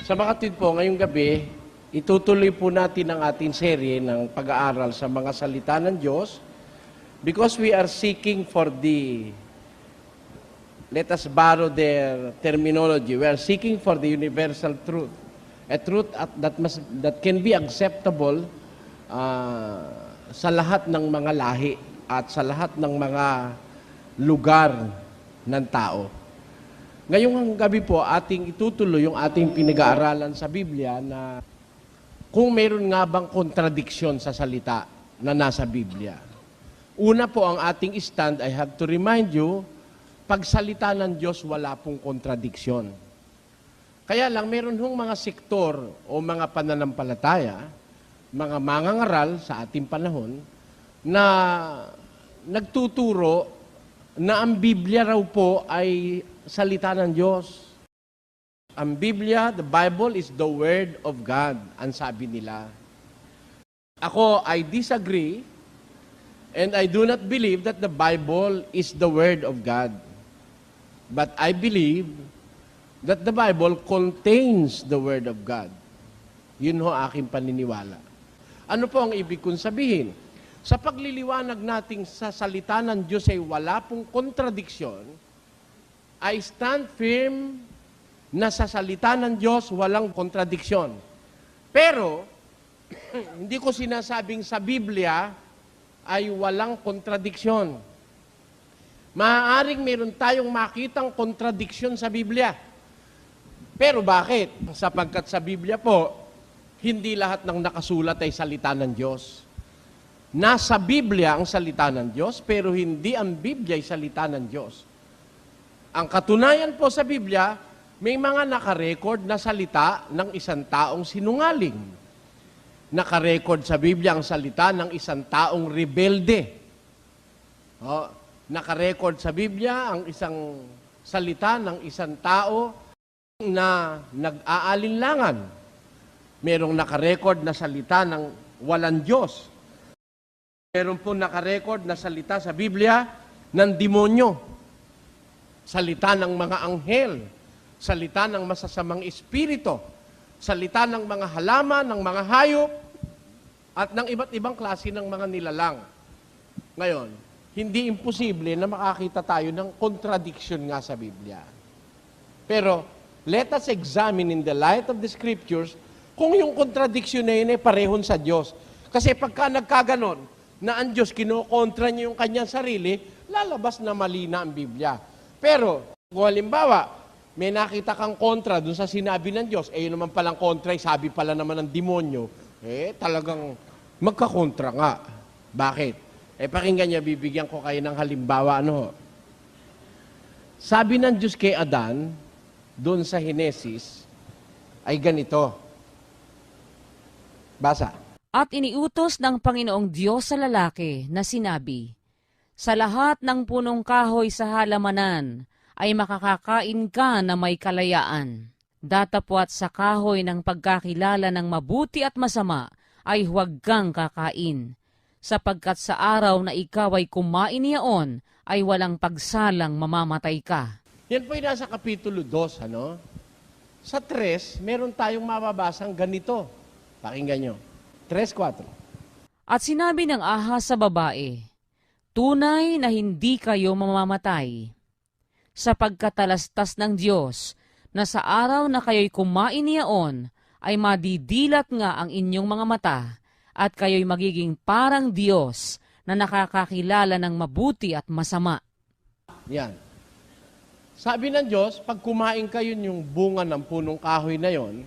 Sa mga kapatid po, ngayong gabi, itutuloy po natin ang ating serye ng pag-aaral sa mga salita ng Diyos because we are seeking for let us borrow their terminology, we are seeking for the universal truth. A truth that can be acceptable sa lahat ng mga lahi at sa lahat ng mga lugar ng tao. Ngayong gabi po, ating itutuloy yung ating pinag-aaralan sa Biblia na kung mayroon nga bang kontradiksyon sa salita na nasa Biblia. Una po ang ating stand, I have to remind you, pag salita ng Diyos, wala pong kontradiksyon. Kaya lang, meron hong mga sektor o mga pananampalataya, mga mangangaral sa ating panahon, na nagtuturo na ang Biblia raw po ay salita ng Diyos. Ang Biblia, the Bible, is the Word of God, ang sabi nila. Ako, I disagree, and I do not believe that the Bible is the Word of God. But I believe that the Bible contains the Word of God. Yun ho aking paniniwala. Ano po ang ibig kong sabihin? Sa pagliliwanag natin sa salita ng Diyos ay wala pong kontradiksyon, I stand firm na sa salita ng Diyos walang kontradiksyon. Pero, hindi ko sinasabing sa Biblia ay walang kontradiksyon. Maaaring meron tayong makitang kontradiksyon sa Biblia. Pero bakit? Sapagkat sa Biblia po, hindi lahat ng nakasulat ay salita ng Diyos. Nasa Biblia ang salita ng Diyos, pero hindi ang Biblia ay salita ng Diyos. Ang katunayan po sa Biblia, may mga nakarecord na salita ng isang taong sinungaling. Nakarecord sa Biblia ang salita ng isang taong rebelde. Nakarecord sa Biblia ang isang salita ng isang tao na nag-aalinlangan. Merong nakarecord na salita ng walang Diyos. Meron po nakarecord na salita sa Biblia ng demonyo. Salita ng mga anghel, salita ng masasamang espiritu, salita ng mga halaman, ng mga hayop, at ng iba't ibang klase ng mga nilalang. Ngayon, hindi imposible na makakita tayo ng contradiction nga sa Biblia. Pero, let us examine in the light of the Scriptures kung yung contradiction na yun ay parehon sa Diyos. Kasi pagka nagkaganon, na ang Diyos kinokontra niya yung kanyang sarili, lalabas na mali na ang Biblia. Pero, kung halimbawa, may nakita kang kontra dun sa sinabi ng Diyos, yun naman palang kontra, sabi pala naman ng demonyo, talagang magkakontra nga. Bakit? Pakinggan niya, bibigyan ko kayo ng halimbawa. Sabi ng Diyos kay Adan, dun sa Henesis, ay ganito. Basa. At iniutos ng Panginoong Diyos sa lalaki na sinabi, sa lahat ng punong kahoy sa halamanan ay makakakain ka na may kalayaan. Datapwat sa kahoy ng pagkakilala ng mabuti at masama ay huwag kang kakain, sapagkat sa araw na ikaw ay kumain niyaon ay walang pagsalang mamamatay ka. Yan po yung nasa Kapitulo 2, Sa 3, meron tayong mababasang ganito. Pakinggan nyo. 3:4. At sinabi ng ahas sa babae, tunay na hindi kayo mamamatay, sapagkat talastas ng Diyos na sa araw na kayo'y kumain niyaon ay madidilat nga ang inyong mga mata at kayo'y magiging parang Diyos na nakakakilala ng mabuti at masama. Yan. Sabi ng Diyos, pag kumain kayo yung bunga ng punong kahoy na yon,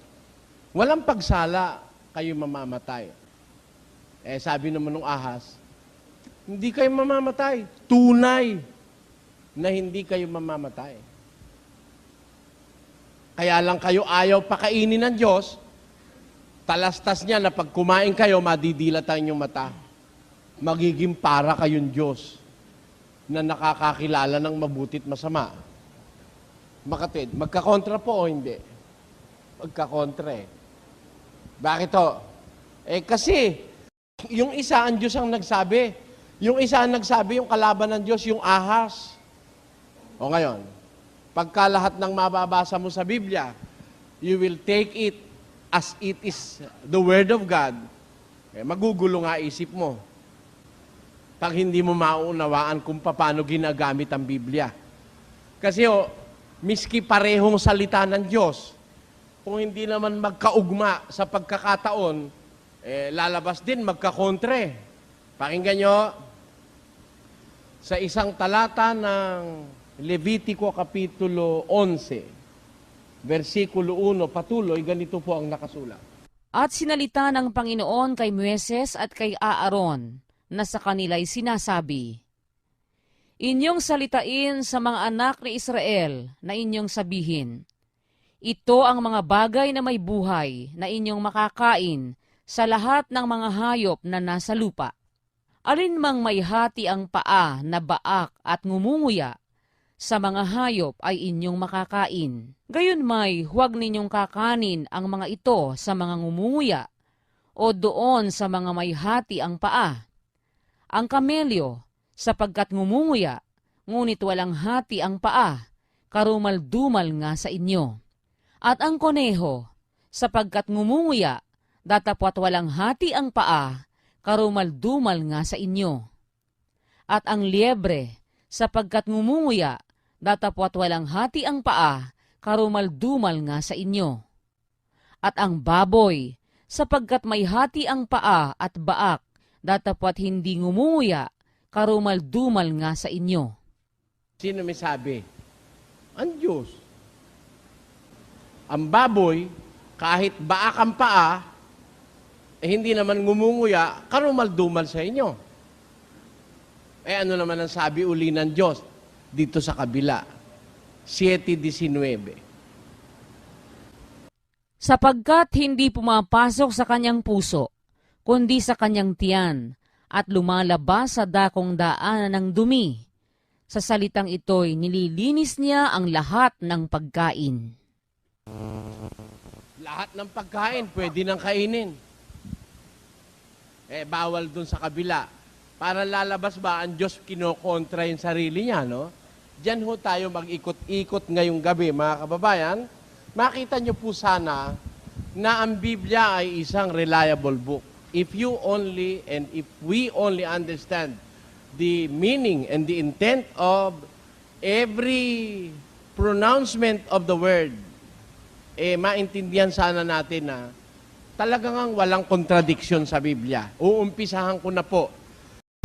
walang pagsala kayo mamamatay. Sabi naman ng ahas, hindi kayo mamamatay. Tunay na hindi kayo mamamatay. Kaya lang kayo ayaw pakainin ng Diyos, talastas niya na pag kumain kayo, madidilatan yung mata. Magiging para kayong Diyos na nakakakilala ng mabutit masama. Makatid, magkakontra po o hindi? Magkakontra Bakit to? Kasi, yung isa ang Diyos ang nagsabi. Yung isa ang nagsabi, yung kalaban ng Diyos, yung ahas. O ngayon, pagka lahat ng mababasa mo sa Biblia you will take it as it is the Word of God, magugulo nga isip mo. Pag hindi mo maunawaan kung paano ginagamit ang Biblia. Kasi miski parehong salita ng Diyos, kung hindi naman magkaugma sa pagkakataon, lalabas din magkakontre. Pakinggan nyo, sa isang talata ng Levitico Kapitulo 11, versikulo 1, patuloy, ganito po ang nakasulat. At sinalita ng Panginoon kay Moises at kay Aaron, na sa kanila'y sinasabi, Inyong salitain sa mga anak ni Israel na inyong sabihin, Ito ang mga bagay na may buhay na inyong makakain sa lahat ng mga hayop na nasa lupa. Alin mang may hati ang paa na baak at ngumunguya, sa mga hayop ay inyong makakain. Gayunmay, huwag ninyong kakanin ang mga ito sa mga ngumunguya o doon sa mga may hati ang paa. Ang kamelyo, sapagkat ngumunguya, ngunit walang hati ang paa, karumal-dumal nga sa inyo. At ang koneho, sapagkat ngumunguya, datapwat walang hati ang paa, karumal-dumal nga sa inyo. At ang liebre, sapagkat ngumunguya, datapwat walang hati ang paa, karumal-dumal nga sa inyo. At ang baboy, sapagkat may hati ang paa at baak, datapwat hindi ngumunguya, karumal-dumal nga sa inyo. Sino may sabi? Ang Diyos. Ang baboy, kahit baak ang paa, hindi naman ngumunguya, karumal-dumal sa inyo. Ano naman ang sabi uli ng Diyos dito sa kabila? 7:19. Sapagkat hindi pumapasok sa kanyang puso, kundi sa kanyang tiyan, at lumalabas sa dakong daanan ng dumi. Sa salitang ito'y nililinis niya ang lahat ng pagkain. Lahat ng pagkain, pwede nang kainin. Bawal dun sa kabila. Para lalabas ba ang Diyos kinokontra yung sarili niya, no? Diyan ho tayo mag-ikot-ikot ngayong gabi, mga kababayan. Makita niyo po sana na ang Biblia ay isang reliable book. If you only and if we only understand the meaning and the intent of every pronouncement of the word, maintindihan sana natin na talagang walang kontradiksyon sa Biblia. Uumpisahan ko na po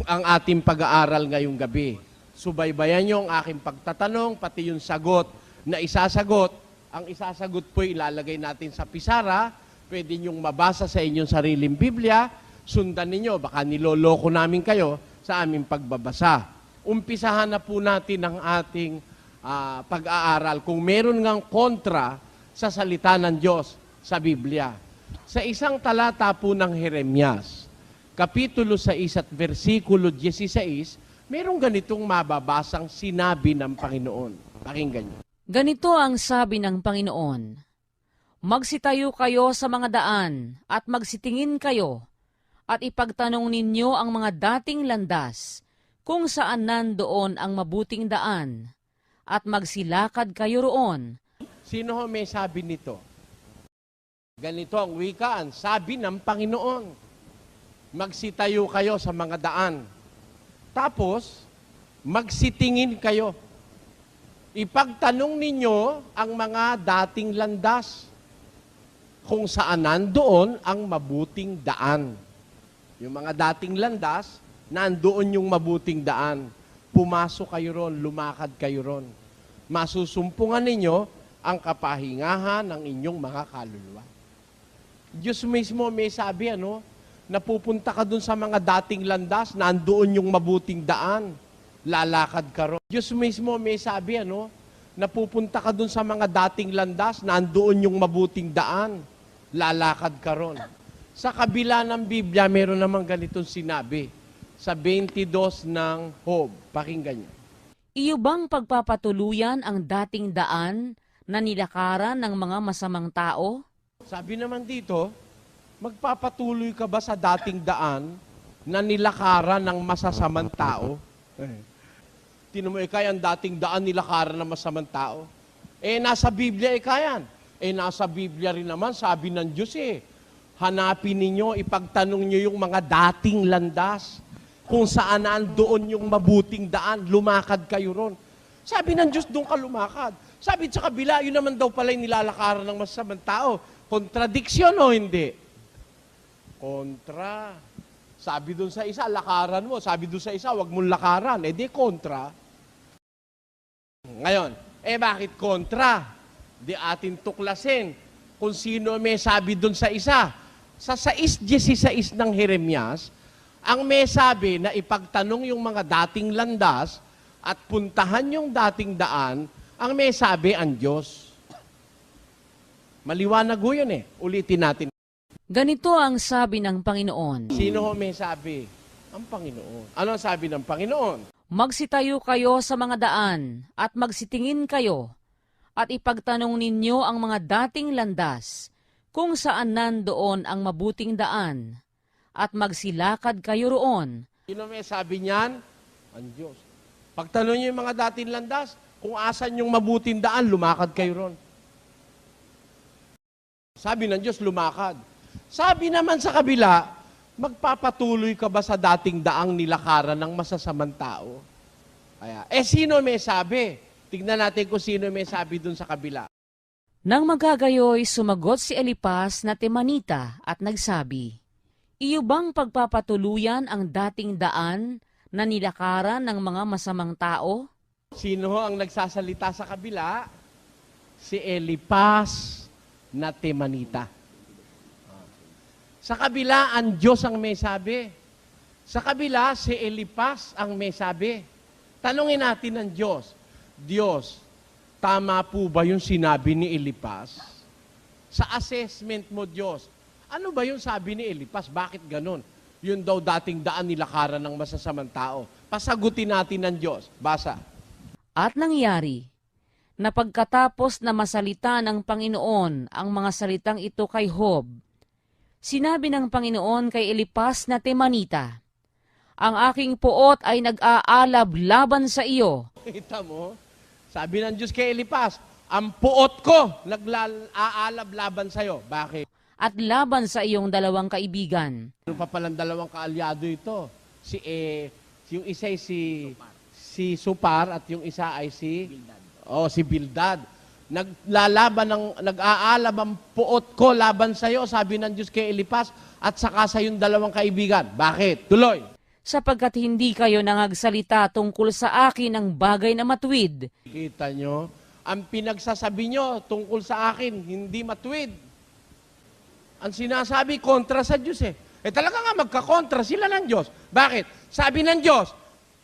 ang ating pag-aaral ngayong gabi. Subaybayan niyo ang aking pagtatanong, pati yung sagot na isasagot. Ang isasagot po ilalagay natin sa pisara. Pwede niyong mabasa sa inyong sariling Biblia. Sundan ninyo, baka niloloko namin kayo sa aming pagbabasa. Umpisahan na po natin ang ating pag-aaral kung meron ngang kontra sa salita ng Diyos sa Biblia. Sa isang talata po ng Jeremias, Kapitulo 6 at versikulo 16, merong ganitong mababasang sinabi ng Panginoon. Pakinggan niyo. Ganito ang sabi ng Panginoon, Magsitayo kayo sa mga daan at magsitingin kayo at ipagtanong ninyo ang mga dating landas kung saan nandoon ang mabuting daan at magsilakad kayo roon. Sino ho may sabi nito? Ganito ang wikaan, sabi ng Panginoon. Magsitayo kayo sa mga daan. Tapos, magsitingin kayo. Ipagtanong ninyo ang mga dating landas kung saan nandoon ang mabuting daan. Yung mga dating landas, nandoon yung mabuting daan. Pumasok kayo ron, lumakad kayo ron. Masusumpungan ninyo ang kapahingahan ng inyong mga kaluluwa. Diyos mismo may sabi, napupunta ka dun sa mga dating landas, nandoon yung mabuting daan, lalakad ka ron. Diyos mismo may sabi, napupunta ka dun sa mga dating landas, nandoon yung mabuting daan, lalakad ka ron. Sa kabila ng Biblia, meron namang ganitong sinabi, sa 22 ng Job. Pakinggan niyo. Iyo bang pagpapatuluyan ang dating daan na nilakaran ng mga masamang tao? Sabi naman dito, magpapatuloy ka ba sa dating daan na nilakaran ng masasamang tao? Tinan mo, ang dating daan nilakaran ng masamang tao. Nasa Biblia, yan. Nasa Biblia rin naman, sabi ng Diyos hanapin ninyo, ipagtanong nyo yung mga dating landas, kung saan doon yung mabuting daan, lumakad kayo ron. Sabi ng Diyos, doon ka lumakad. Sabi sa kabila, yun naman daw pala yung nilalakaran ng masasamang tao. Kontradiksyon o hindi? Kontra. Sabi doon sa isa, lakaran mo. Sabi doon sa isa, wag mong lakaran. Di kontra. Ngayon, bakit kontra? Di atin tuklasin kung sino may sabi doon sa isa. Sa 6:16 ng Jeremias, ang may sabi na ipagtanong yung mga dating landas at puntahan yung dating daan, ang may sabi ang Diyos. Maliwanag ho yun Ulitin natin. Ganito ang sabi ng Panginoon. Sino ho may sabi? Ang Panginoon. Ano ang sabi ng Panginoon? Magsitayo kayo sa mga daan at magsitingin kayo at ipagtanong ninyo ang mga dating landas kung saan nandoon ang mabuting daan at magsilakad kayo roon. Sino may sabi niyan? Ang Diyos. Pagtanong niyo yung mga dating landas, kung asan yung mabuting daan, lumakad kayo ron. Sabi ng Diyos, lumakad. Sabi naman sa kabila, magpapatuloy ka ba sa dating daang nilakaran ng masasamang tao? Kaya, sino may sabi? Tignan natin kung sino may sabi dun sa kabila. Nang magagayoy, sumagot si Elipas na Temanita at nagsabi, iyo bang pagpapatuluyan ang dating daan na nilakaran ng mga masamang tao? Sino ang nagsasalita sa kabila? Si Elipas na Temanita. Sa kabila, ang Diyos ang may sabi. Sa kabila, si Elipas ang may sabi. Tanungin natin ang Diyos, Diyos, tama po ba yung sinabi ni Elipas? Sa assessment mo, Diyos, ano ba yung sabi ni Elipas? Bakit ganon? Yun daw dating daan nilakaran ng masasamang tao. Pasagutin natin ng Diyos. Basa. At nangyari, na pagkatapos na masalita ng Panginoon ang mga salitang ito kay Job, sinabi ng Panginoon kay Elipas na Temanita, ang aking puot ay nag-aalab laban sa iyo. Kita mo? Sabi ng Diyos kay Elipas, ang puot ko nag-aalab laban sa iyo. Bakit? At laban sa iyong dalawang kaibigan. Ano pa palang dalawang kaalyado ito? Yung isa ay si Supar at yung isa ay si Bildad. Nag-aalab ang puot ko laban sa iyo, sabi ng Diyos kay Elipas, at saka sa yung dalawang kaibigan. Bakit? Tuloy. Sapagkat hindi kayo nangagsalita tungkol sa akin ng bagay na matuwid. Kita nyo? Ang pinagsasabi nyo tungkol sa akin, hindi matuwid. Ang sinasabi, kontra sa Diyos talaga nga magkakontra sila ng Diyos. Bakit? Sabi ng Diyos,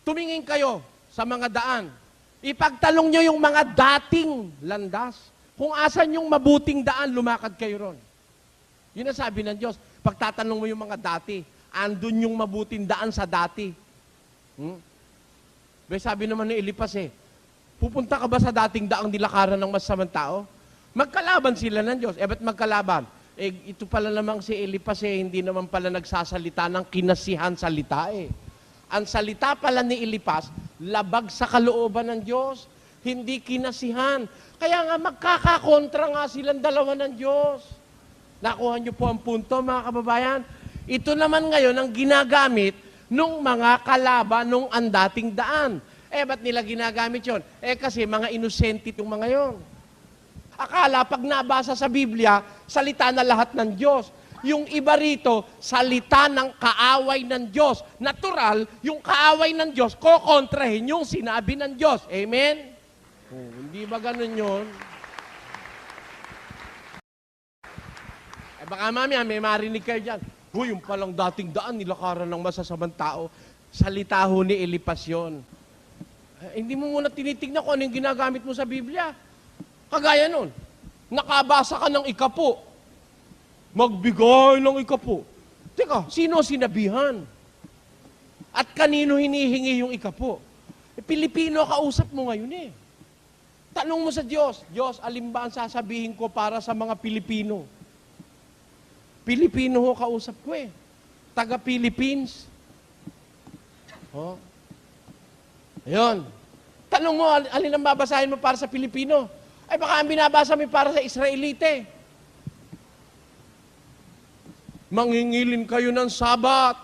tumingin kayo sa mga daan. Ipagtalong nyo yung mga dating landas. Kung asan yung mabuting daan, lumakad kayo ron. Yun ang sabi ng Diyos. Pagtatanong mo yung mga dati, andun yung mabuting daan sa dati. Sabi naman ni Elipas pupunta ka ba sa dating daang nilakaran ng masasamang tao? Magkalaban sila ng Diyos. Ba't magkalaban? Ito pala namang si Elipas hindi naman pala nagsasalita ng kinasihan salita Ang salita pala ni Elipas, labag sa kalooban ng Diyos, hindi kinasihan. Kaya nga magkakakontra nga silang dalawa ng Diyos. Nakuha niyo po ang punto, mga kababayan? Ito naman ngayon ang ginagamit nung mga kalaban nung ang dating daan. Ba't nila ginagamit yon? Kasi mga inosente yung mga yon. Akala pag nabasa sa Biblia, salita na lahat ng Diyos. Yung iba rito, salita ng kaaway ng Diyos. Natural, yung kaaway ng Diyos, kokontrahin yung sinabi ng Diyos. Amen? Hindi ba ganun yun? Baka mamaya may marinig kayo dyan. Yung palang dating daan, nilakaran ng masasamang tao. Salita ho ni Elipas yun. Hindi mo muna tinitignan kung ano yung ginagamit mo sa Biblia. Kagaya nun, nakabasa ka ng ikapo. Magbigay ng ikapo. Teka, sino sinabihan? At kanino hinihingi yung ikapo? Pilipino kausap mo ngayon Tanong mo sa Diyos, Diyos, alin ba ang sasabihin ko para sa mga Pilipino? Pilipino ho kausap ko Taga-Philippines. Ayun. Tanong mo, alin ang babasahin mo para sa Pilipino? Ay baka ang binabasa mo para sa Israelite. Mangingilin kayo ng Sabat.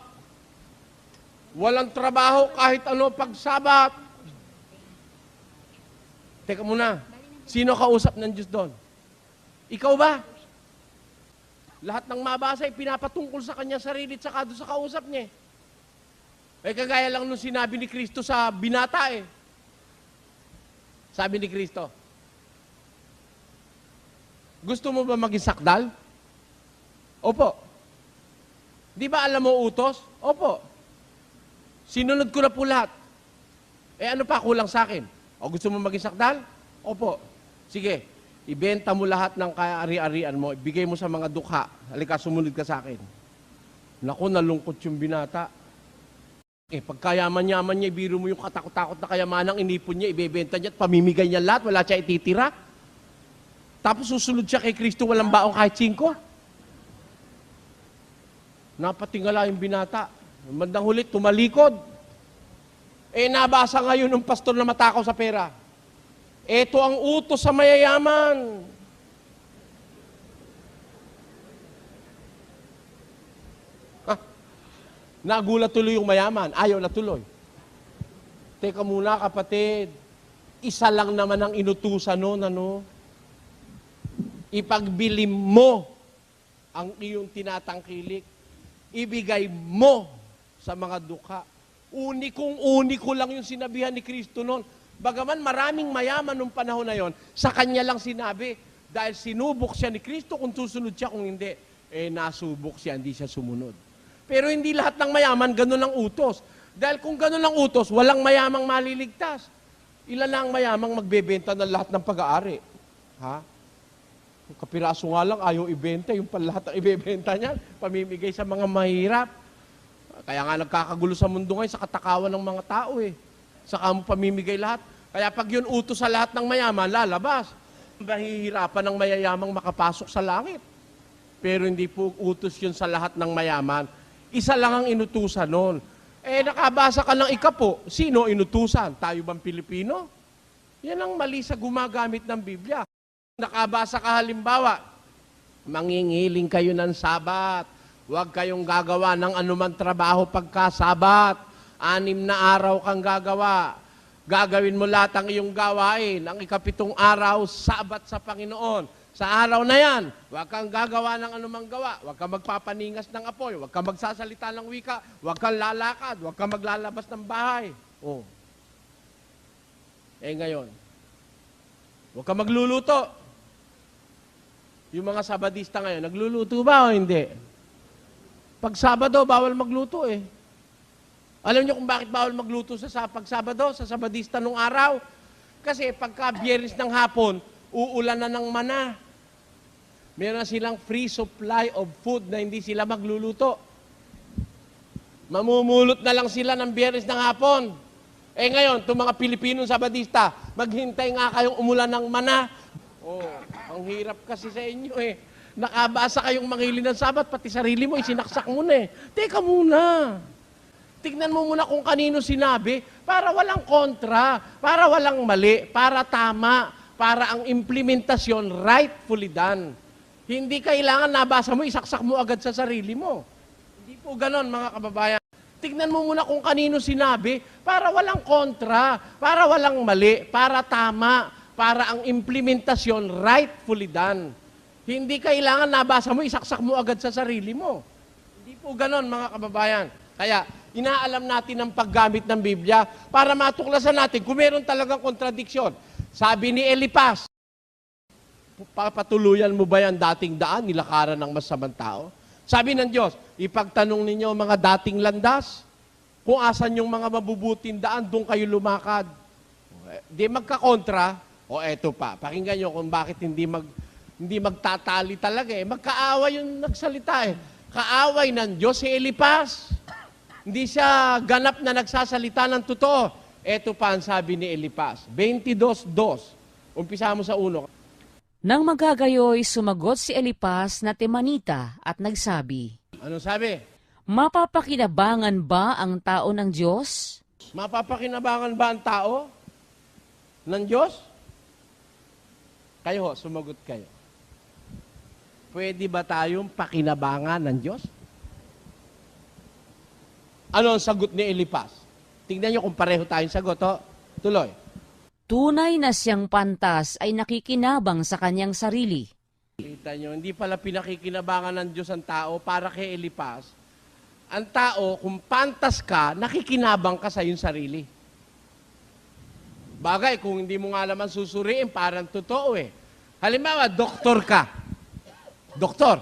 Walang trabaho kahit ano pag Sabat. Teka muna, sino kausap ng Diyos doon? Ikaw ba? Lahat ng mabasa ay pinapatungkol sa kanya sarili at saka doon sa kausap niya. Eh kagaya lang nung sinabi ni Kristo sa binata eh. Sabi ni Kristo, gusto mo ba maging sakdal? Opo. Di ba alam mo utos? Opo. Sinunod ko na po lahat. Eh ano pa kulang sa akin? O gusto mo maging sakdal? Opo. Sige, ibenta mo lahat ng kaari-arian mo, ibigay mo sa mga dukha. Halika, sumunod ka sa akin. Naku, nalungkot yung binata. Eh, pagkayaman-yaman niya, ibiro mo yung katakot-takot na kayamanang inipon niya, ibebenta niya at pamimigay niya lahat, wala siya ititira. Tapos susunod siya kay Kristo, walang baong kahit 5. Napatingala yung binata. Bandang huli, tumalikod. Eh, nabasa ngayon ng pastor na matakaw sa pera. Ito ang utos sa mayayaman. Nagulat tuloy yung mayaman. Ayaw na tuloy. Teka muna kapatid. Isa lang naman ang inutusan noon, ano? Ipagbili mo ang iyong tinatangkilik. Ibigay mo sa mga dukha. Unikong-uniko lang yung sinabihan ni Kristo noon. Bagaman maraming mayaman nung panahon na yon, sa kanya lang sinabi. Dahil sinubok siya ni Kristo kung susunod siya, kung hindi, eh nasubok siya, hindi siya sumunod. Pero hindi lahat ng mayaman ganun ang utos. Dahil kung ganun ang utos, walang mayamang maliligtas. Ilan lang mayamang magbebenta ng lahat ng pag-aari? Ha? Kapiraso nga lang, ayaw ibenta, yung lahat ang ibebenta niyan, pamimigay sa mga mahirap. Kaya nga nagkakagulo sa mundo ngayon sa katakawan ng mga tao eh. Saka mo pamimigay lahat. Kaya pag yun utos sa lahat ng mayaman, lalabas. Mahihirapan ng mayayamang makapasok sa langit. Pero hindi po utos yun sa lahat ng mayaman. Isa lang ang inutusan noon. Eh, nakabasa ka ng ikapo. Sino inutusan? Tayo bang Pilipino? Yan ang mali sa gumagamit ng Biblia. Nakabasa ka halimbawa, mangingiling kayo ng Sabat. Huwag kayong gagawa ng anumang trabaho pagka Sabat. 6 na araw kang gagawa. Gagawin mo lahat ang iyong gawain. Ang ika-7 araw, Sabat sa Panginoon. Sa araw na yan, huwag kang gagawa ng anumang gawa. Huwag kang magpapaningas ng apoy. Huwag kang magsasalita ng wika. Huwag kang lalakad. Huwag kang maglalabas ng bahay. Oh. Eh ngayon, huwag kang magluluto. Yung mga Sabadista ngayon, nagluluto ba o hindi? Pag Sabado, bawal magluto eh. Alam niyo kung bakit bawal magluto sa pag Sabado, sa Sabadista nung araw? Kasi pagka Biyernes ng hapon, uulan na ng mana. Meron na silang free supply of food na hindi sila magluluto. Mamumulot na lang sila ng Biyernes ng hapon. Eh ngayon, itong mga Pilipinong Sabadista, maghintay nga kayong umulan ng mana. Oh, ang hirap kasi sa inyo eh. Nakabasa kayong mangili ng Sabat, pati sarili mo, isinaksak mo na eh. Teka muna. Tignan mo muna kung kanino sinabi para walang kontra, para walang mali, para tama, para ang implementasyon rightfully done. Hindi kailangan nabasa mo, isaksak mo agad sa sarili mo. Hindi po ganon, mga kababayan. Tignan mo muna kung kanino sinabi para walang kontra, para walang mali, para tama, para ang implementasyon rightfully done. Hindi kailangan nabasa mo, isaksak mo agad sa sarili mo. Hindi po ganon, mga kababayan. Kaya, inaalam natin ang paggamit ng Biblia para matuklasan natin kung meron talagang kontradiksyon. Sabi ni Elipas, papatuluyan mo ba yan dating daan, nilakaran ng masamang tao? Sabi ng Diyos, ipagtanong ninyo mga dating landas, kung asan yung mga mabubuting daan, doon kayo lumakad. Di magkakontra, o eto pa, pakinggan nyo kung bakit hindi magtatali talaga eh. Magkaaway yung nagsalita eh. Kaaway ng Diyos si Elipas. Hindi siya ganap na nagsasalita ng totoo. Eto pa ang sabi ni Elipas, 22:2. Umpisa mo sa 1. Nang magagayoy, sumagot si Elipas na Temanita at nagsabi, Ano sabi? mapapakinabangan ba ang tao ng Diyos? Mapapakinabangan ba ang tao ng Diyos? Kayo ho, sumagot kayo. Pwede ba tayong pakinabangan ng Diyos? Ano ang sagot ni Elipas? Tingnan nyo kung pareho tayong sagot, ho. Tuloy. Tunay na siyang pantas ay nakikinabang sa kanyang sarili. Kita nyo, hindi pala pinakikinabangan ng Diyos ang tao para kay Elipas. Ang tao, kung pantas ka, nakikinabang ka sa iyong sarili. Bagay, kung hindi mo nga naman susuriin, parang totoo eh. Halimbawa, doktor ka. Doktor.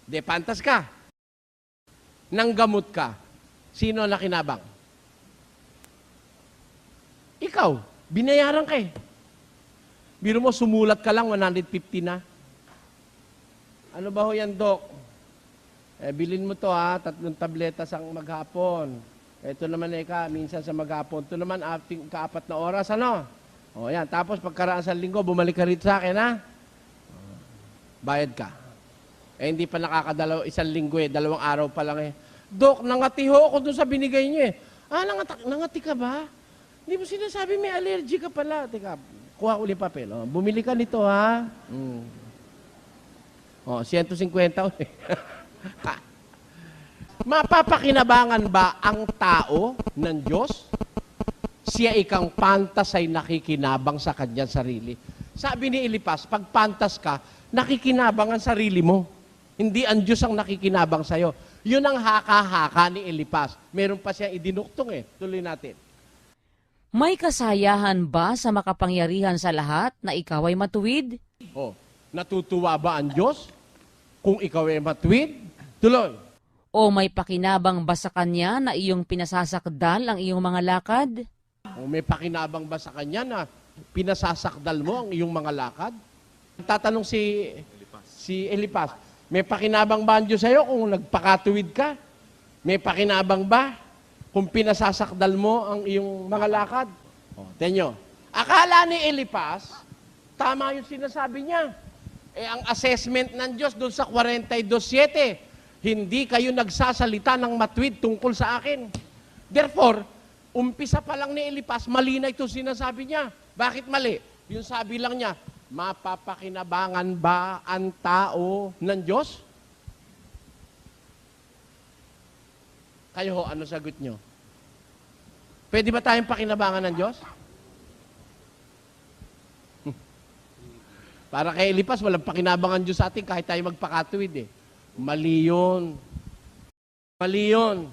De, pantas ka. Nanggamot ka. Sino ang nakinabang? Ikaw. Binayaran ka eh. Biro mo, sumulat ka lang, 150 na. Ano ba ho yan, Dok? Bilin mo to ha, 3 tabletas ang maghapon. Ito naman minsan sa maghapon. Ito naman, 4 na oras, ano? O yan, tapos pagkaraan sa linggo, bumalik ka rito sa akin, ha? Bayad ka. Hindi pa nakakadalaw, 1 linggo 2 araw pa lang eh. Dok, nangati ho ako doon sa binigay niyo eh. Nangati ka ba? Hindi mo sinasabi may allergy ka pala. Teka, kuha uli papel. Oh, bumili ka nito, ha? Oh, 150 ulit. Mapapakinabangan ba ang tao ng Diyos? Siya ikang pantas ay nakikinabang sa kanyang sarili. Sabi ni Elipas, pag pantas ka, nakikinabang ang sarili mo. Hindi ang Diyos ang nakikinabang sa'yo. Yun ang haka-haka ni Elipas. Meron pa siyang idinuktong eh. Tuloy natin. May kasayahan ba sa makapangyarihan sa lahat na ikaw ay matuwid? Oh, natutuwa ba ang Diyos kung ikaw ay matuwid? Tuloy. O may pakinabang ba sa Kanya na iyong pinasasakdal ang iyong mga lakad? O may pakinabang ba sa Kanya na pinasasakdal mo ang iyong mga lakad? Tatanong si Elipas, may pakinabang ba ang Diyos sa'yo kung nagpakatuwid ka? May pakinabang ba kung pinasasakdal mo ang iyong mga lakad? O, tenyo. Akala ni Elipas, tama yung sinasabi niya. Ang assessment ng Diyos doon sa 42:7, hindi kayo nagsasalita ng matuwid tungkol sa akin. Therefore, umpisa pa lang ni Elipas, mali na ito sinasabi niya. Bakit mali? Yung sabi lang niya, mapapakinabangan ba ang tao ng Diyos? Kayo ho, ano sagot nyo? Pwede ba tayong pakinabangan ng Diyos? Para kay Elipas, walang pakinabangan Diyos sa atin kahit tayo magpakatuwid eh. Mali yun. Mali yun.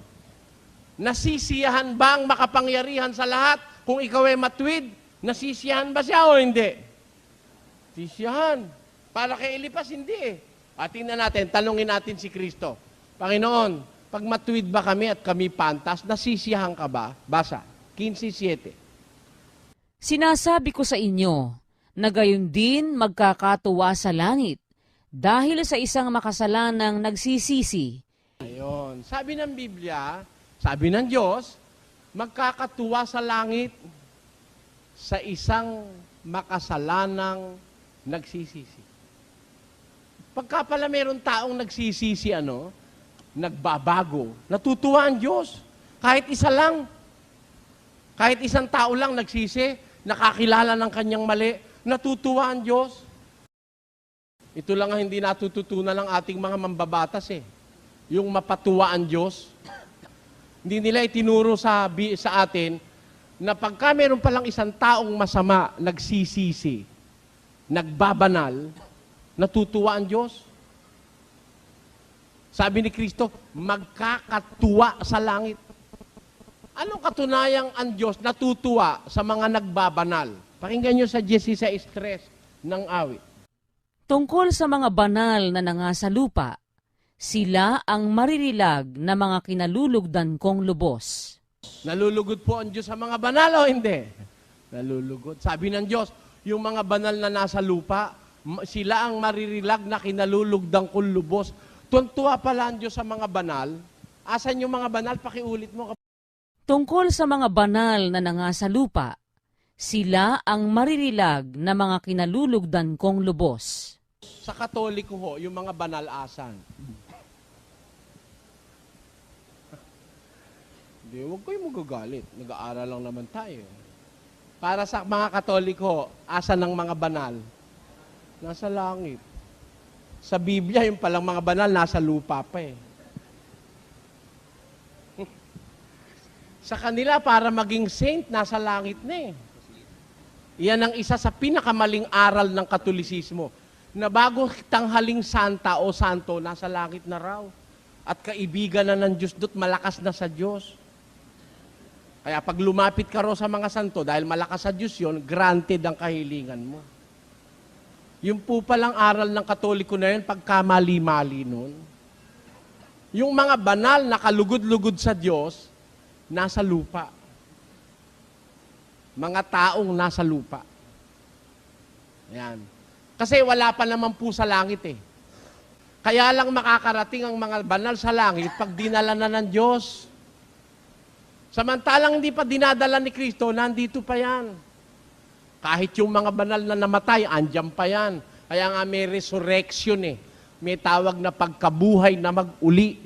Nasisiyahan ba ang makapangyarihan sa lahat kung ikaw ay matuwid? Nasisiyahan ba siya o hindi? Sisiyahan. Para kay Elipas, hindi eh. At tingnan natin, tanungin natin si Kristo. Panginoon, pag matuwid ba kami at kami pantas, nasisiyahan ka ba? Basa, 15:7. Sinasabi ko sa inyo, na gayon din magkakatuwa sa langit, dahil sa isang makasalanang nagsisisi. Ayun. Sabi ng Biblia, sabi ng Diyos, magkakatuwa sa langit sa isang makasalanang nagsisisi. Pagka pala meron taong nagsisisi, nagbabago, natutuwa ang Diyos. Kahit isa lang. Kahit isang tao lang nagsisi, nakakilala ng kanyang mali, natutuwa ang Diyos. Ito lang ang hindi natututunan ng ating mga mambabatas eh. Yung mapatuwa ang Diyos. Hindi nila itinuro sa atin na pagka meron palang isang taong masama, nagsisisi, nagbabanal, natutuwa ang Diyos. Sabi ni Kristo, magkakatuwa sa langit. Anong katunayang ang Diyos natutuwa sa mga nagbabanal? Pakinggan nyo sa 16:3 ng awit. Tungkol sa mga banal na nangasa lupa, sila ang maririlag na mga kinalulugdan kong lubos. Nalulugod po ang Diyos sa mga banal o hindi? Nalulugod. Sabi ng Diyos, yung mga banal na nasa lupa, sila ang maririlag na kinalulugdan kong lubos. Tuntua pala ang Diyos sa mga banal. Asan yung mga banal? Pakiulit mo. Tungkol sa mga banal na nangasa lupa, sila ang maririlag na mga kinalulugdan kong lubos. Sa Katoliko ho, yung mga banal asan. Hindi, huwag kayong magagalit. Nag-aaral lang naman tayo. Para sa mga Katoliko, asan ng mga banal? Nasa langit. Sa Biblia, yung palang mga banal, nasa lupa pa eh. Sa kanila, para maging saint, nasa langit na eh. Yan ang isa sa pinakamaling aral ng Katolisismo, na bago tanghaling santa o santo, nasa langit na raw. At kaibigan na ng Diyos do't, malakas na sa Diyos. Kaya pag lumapit ka raw sa mga santo, dahil malakas sa Diyos yun, granted ang kahilingan mo. Yung po palang aral ng Katoliko na yun, pagkamali-mali nun. Yung mga banal na kalugod-lugod sa Diyos, nasa lupa. Mga taong nasa lupa. Ayan. Kasi wala pa naman po sa langit eh. Kaya lang makakarating ang mga banal sa langit pag dinala na ng Diyos. Samantalang hindi pa dinadala ni Kristo, nandito pa yan. Kahit yung mga banal na namatay, andyan pa yan. Kaya nga may resurrection eh. May tawag na pagkabuhay na mag-uli.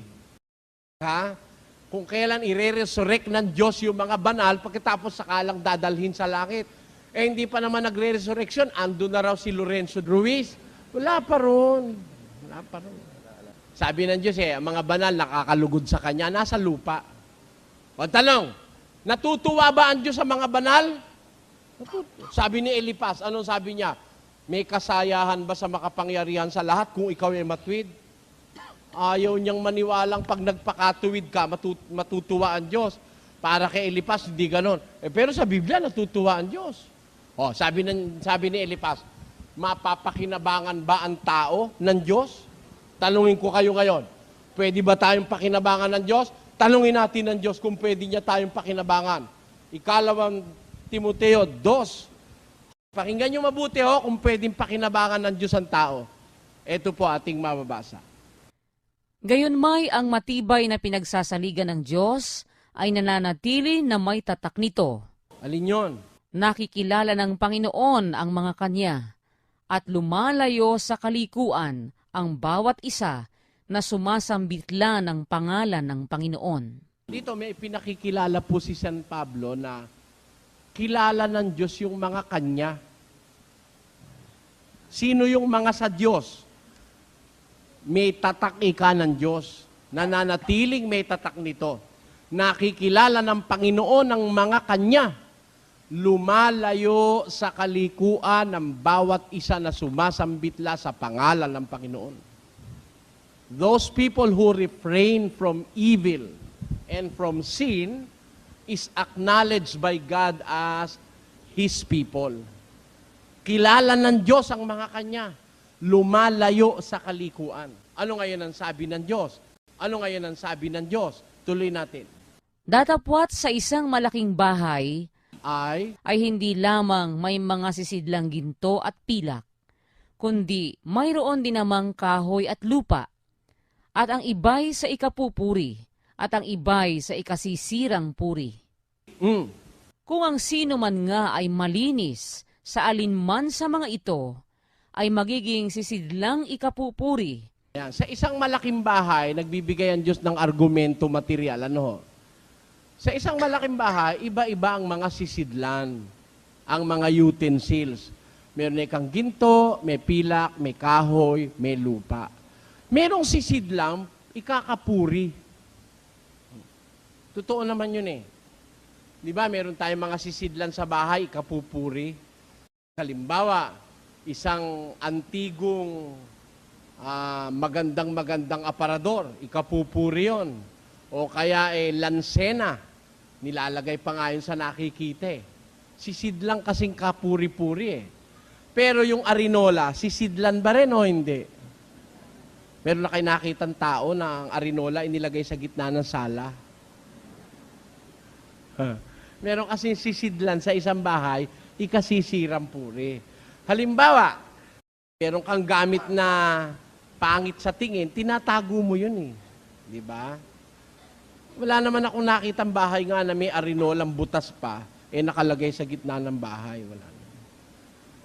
Ha? Kung kailan ire-resurrect ng Diyos yung mga banal, pagkatapos sakalang dadalhin sa langit. Eh hindi pa naman nagre-resurrection, ando na raw si Lorenzo Ruiz. Wala pa ron. Wala pa ron. Sabi ng Diyos ang mga banal nakakalugod sa Kanya, nasa lupa. O tanong, natutuwa ba ang Diyos sa mga banal? Sabi ni Elipas, anong sabi niya? May kasayahan ba sa makapangyarihan sa lahat kung ikaw ay matwid? Ayaw niyang maniwalang pag nagpakatuwid ka, matutuwa ang Diyos. Para kay Elipas, hindi ganon. Pero sa Biblia, natutuwa ang Diyos. Sabi ni Elipas, mapapakinabangan ba ang tao ng Diyos? Tanungin ko kayo ngayon, pwede ba tayong pakinabangan ng Diyos? Tanungin natin ng Diyos kung pwede niya tayong pakinabangan. Ikalawang Timoteo 2. Pakinggan niyo mabuti kung pwedeng pakinabangan ng Diyos ang tao. Ito po ating mababasa. Gayunmay ang matibay na pinagsasaligan ng Diyos ay nananatili na may tatak nito. Alin yun? Nakikilala ng Panginoon ang mga kanya at lumalayo sa kalikuan ang bawat isa na sumasambitla ng pangalan ng Panginoon. Dito may pinakikilala po si San Pablo na kilala ng Diyos yung mga kanya. Sino yung mga sa Diyos? May tatak ika ng Diyos. Nananatiling may tatak nito. Nakikilala ng Panginoon ang mga kanya. Lumalayo sa kalikuan ng bawat isa na sumasambitla sa pangalan ng Panginoon. Those people who refrain from evil and from sin is acknowledged by God as His people. Kilala ng Diyos ang mga kanya. Lumalayo sa kalikuan. Ano ngayon ang sabi ng Diyos? Ano ngayon ang sabi ng Diyos? Tuloy natin. Datapwat sa isang malaking bahay Ay hindi lamang may mga sisidlang ginto at pilak, kundi mayroon din namang kahoy at lupa, at ang iba'y sa ikapupuri, at ang iba'y sa ikasisirang puri. Kung ang sino man nga ay malinis sa alinman sa mga ito, ay magiging sisidlang ikapupuri. Yan. Sa isang malaking bahay, nagbibigay ang Diyos ng argumento material. Sa isang malaking bahay, iba-iba ang mga sisidlan, ang mga utensils. Meron kang ginto, may pilak, may kahoy, may lupa. Merong sisidlang, ikakapuri. Totoo naman yun eh. Di ba, meron tayong mga sisidlan sa bahay, ikapupuri. Halimbawa, isang antigong magandang aparador, ikapupuri yun. O kaya lansena, nilalagay pa nga yun sa nakikita eh. Sisidlang kasing kapuri-puri eh. Pero yung arinola, sisidlan ba rin o hindi? Meron na kayo nakitang tao na ang arinola inilagay sa gitna ng sala. Meron kasing sisidlan sa isang bahay, ikasisirang puri. Halimbawa, meron kang gamit na pangit sa tingin, tinatago mo yun eh. Di ba? Wala naman akong nakitang bahay nga na may arinolang butas pa, nakalagay sa gitna ng bahay. Wala naman.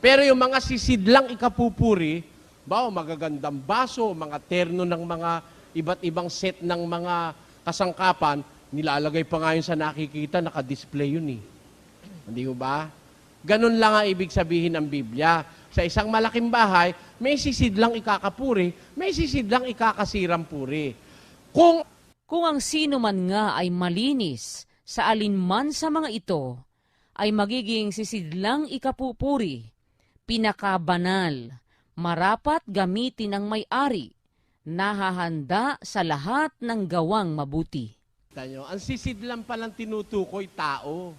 Pero yung mga sisidlang ikapupuri, magagandang baso, mga terno ng mga iba't ibang set ng mga kasangkapan, nilalagay pa nga yun sa nakikita, nakadisplay yun eh. Hindi ba? Ganun lang ang ibig sabihin ng Biblia. Sa isang malaking bahay, may sisidlang ikakapuri, may sisidlang ikakasirang puri. Kung ang sino man nga ay malinis sa alinman sa mga ito, ay magiging sisidlang ikapupuri, pinakabanal, marapat gamitin ng may-ari, nahahanda sa lahat ng gawang mabuti. Tanyo, ang sisidlang palang tinutukoy tao.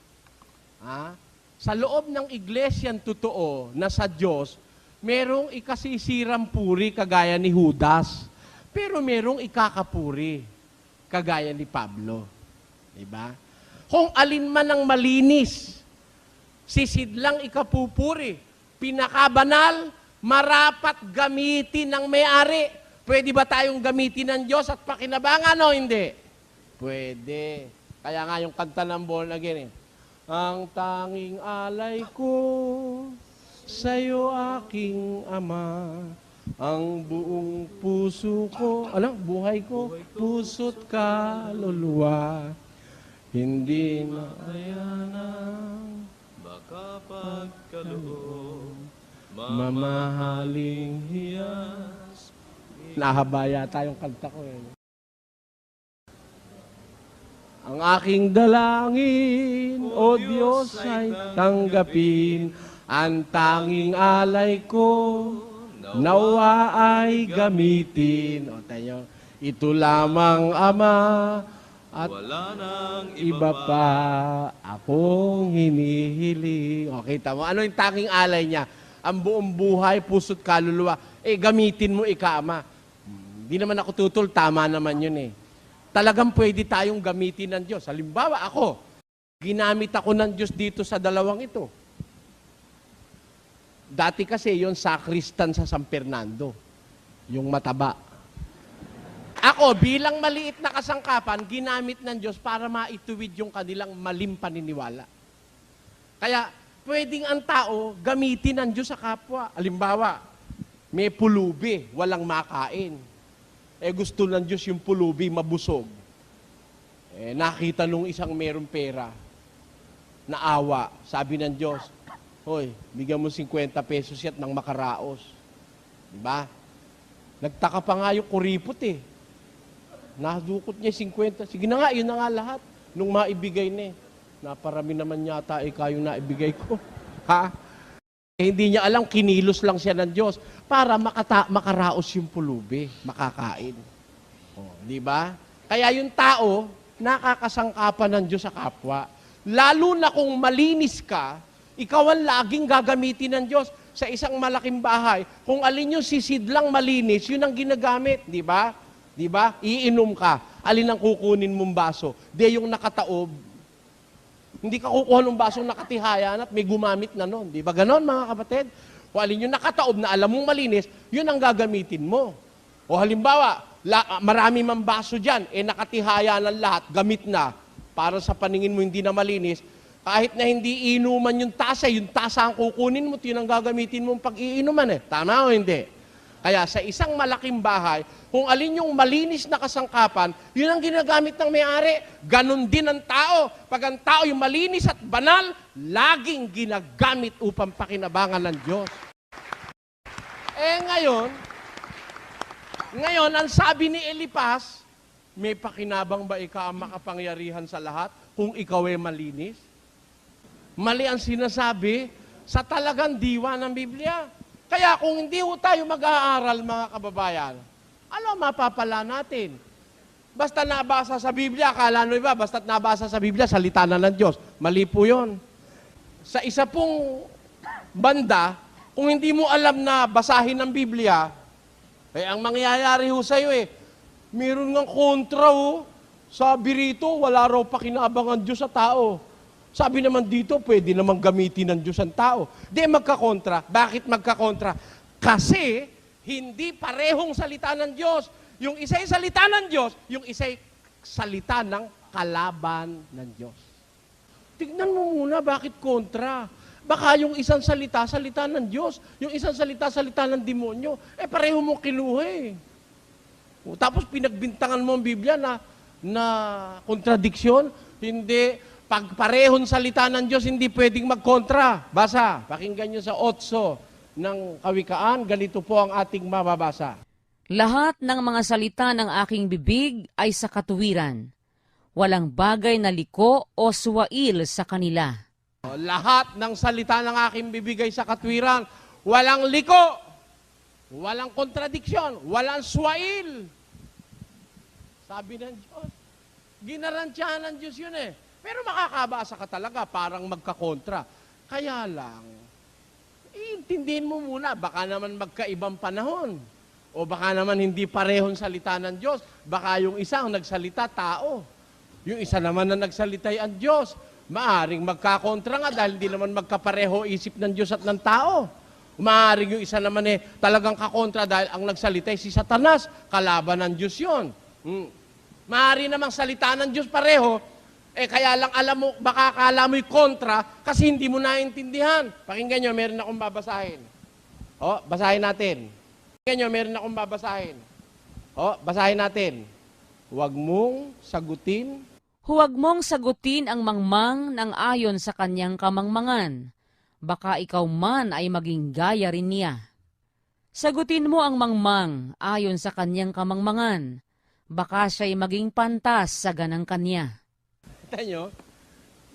Ha? Sa loob ng iglesyang totoo na sa Diyos, merong ikasisirang puri kagaya ni Judas, pero merong ikakapuri kagaya ni Pablo. Diba? Kung alin man ang malinis, sisidlang ikapupuri, pinakabanal, marapat gamitin ng may-ari. Pwede ba tayong gamitin ng Diyos at pakinabangan o hindi? Pwede. Kaya nga yung kanta ng Born Again, ang tanging alay ko sa'yo aking Ama, ang buong puso ko, buhay ko, puso't kaluluwa, hindi na kayanang makapagkaloob, mamahaling hiyas. Nahabaya tayong kanta ko eh. Ang aking dalangin, O Diyos, ay tanggapin, ang tanging alay ko, nawa ay gamitin. O tayo, ito lamang Ama, at wala nang iba pa akong hinihiling. O, kita mo, ano yung tanging alay niya? Ang buong buhay, puso't kaluluwa. Gamitin mo, Ama. Hindi naman ako tutol, tama naman yun eh. Talagang pwede tayong gamitin ng Diyos. Halimbawa, ako, ginamit ako ng Diyos dito sa dalawang ito. Dati kasi yon sacristan sa San Fernando, yung mataba. Ako, bilang maliit na kasangkapan, ginamit ng Diyos para maituwid yung kanilang maling paniniwala. Kaya, pwedeng ang tao gamitin ng Diyos sa kapwa. Halimbawa, may pulubi, walang makain. Gusto ng Diyos yung pulubi mabusog. Nakita nung isang merong pera, naawa, sabi ng Diyos, hoy, bigyan mo 50 pesos yan nang makaraos. Diba? Nagtaka pa nga yung kuripot eh. Nadukot niya 50. Sige na nga, yun na nga lahat. Nung maibigay na eh. Naparami naman yata yung naibigay ko. Ha? Hindi niya alam, kinilos lang siya ng Diyos para makaraos yung pulubi, makakain. Di ba? Kaya yung tao, nakakasangkapan ng Diyos sa kapwa. Lalo na kung malinis ka, ikaw ang laging gagamitin ng Diyos sa isang malaking bahay. Kung alin yung sisidlang malinis, yun ang ginagamit. Di ba? Di ba? Iinom ka. Alin ang kukunin mong baso? Di yung nakataob. Hindi ka kukuha ng basong nakatihayan at may gumamit na nun. Di ba ganon, mga kapatid? Kung alin yung nakataob na alam mong malinis, yun ang gagamitin mo. O halimbawa, marami mang baso dyan, nakatihaya ng lahat, gamit na. Para sa paningin mo hindi na malinis, kahit na hindi inuman yung tasa ang kukunin mo, yun ang gagamitin mo pag-iinuman eh. Tama o hindi? Kaya sa isang malaking bahay, kung alin yung malinis na kasangkapan, yun ang ginagamit ng may-ari. Ganon din ang tao. Pag ang tao yung malinis at banal, laging ginagamit upang pakinabangan ng Diyos. Ngayon, ang sabi ni Elipas, may pakinabang ba ikaw ang makapangyarihan sa lahat kung ikaw ay malinis? Mali ang sinasabi sa talagang diwa ng Biblia. Kaya kung hindi ho tayo mag-aaral, mga kababayan, ano mapapala natin? Basta nabasa sa Biblia, akala nyo iba, basta nabasa sa Biblia, salita na ng Diyos. Mali po yun. Sa isa pong banda, kung hindi mo alam na basahin ng Biblia, ang mangyayari ho sa'yo meron ng kontra ho. Sabi rito, wala raw pakinabang ang Diyos sa tao. Sabi naman dito, pwede namang gamitin ng Diyos ang tao. Di magkakontra. Bakit magkakontra? Kasi hindi parehong salita ng Diyos. Yung isa'y salita ng Diyos, yung isa'y salita ng kalaban ng Diyos. Tignan mo muna, bakit kontra? Baka yung isang salita ng Diyos. Yung isang salita ng demonyo. Pareho mo kinuha eh. Tapos pinagbintangan mo ang Biblia na kontradiksyon. Hindi. Pag parehong salita ng Diyos, hindi pwedeng magkontra. Basa, pakinggan nyo sa 8, ng Kawikaan, ganito po ang ating mababasa. Lahat ng mga salita ng aking bibig ay sa katuwiran. Walang bagay na liko o suwail sa kanila. Lahat ng salita ng aking bibigay sa katwiran, walang liko, walang kontradiksyon, walang swail. Sabi ng Diyos, ginarantyahan ng Diyos yun eh. Pero makakabasa ka talaga, parang magkakontra. Kaya lang, iintindihin mo muna, baka naman magkaibang panahon. O baka naman hindi parehong salita ng Diyos. Baka yung isa ang nagsalita, tao. Yung isa naman na nagsalita ay ang Diyos. Maaring magkakontra nga dahil hindi naman magkapareho isip ng Diyos at ng tao. Maaring yung isa naman talagang kakontra dahil ang nagsalita ay si Satanas. Kalaban ng Diyos yun. Maaari namang salita ng Diyos pareho, kaya lang alam mo, baka akala mo'y kontra kasi hindi mo naintindihan. Pakinggan nyo, meron akong babasahin. Basahin natin. Pakinggan nyo, meron akong babasahin. Basahin natin. Huwag mong sagutin. Huwag mong sagutin ang mangmang ng ayon sa kanyang kamangmangan. Baka ikaw man ay maging gaya rin niya. Sagutin mo ang mangmang ayon sa kanyang kamangmangan. Baka siya'y maging pantas sa ganang kanya. Kita nyo,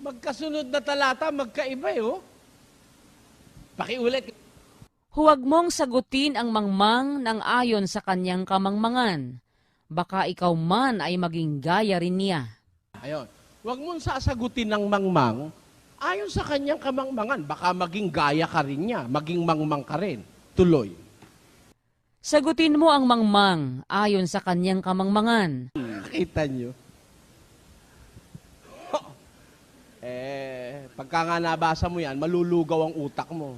magkasunod na talata, magkaiba Pakiulit. Huwag mong sagutin ang mangmang ng ayon sa kanyang kamangmangan. Baka ikaw man ay maging gaya rin niya. Ayun. Huwag mong sasagutin ng mangmang ayon sa kanyang kamangmangan. Baka maging gaya ka rin niya, maging mangmang ka rin. Tuloy. Sagutin mo ang mangmang ayon sa kanyang kamangmangan. Kita nyo? Pagka nga nabasa mo yan, malulugaw ang utak mo.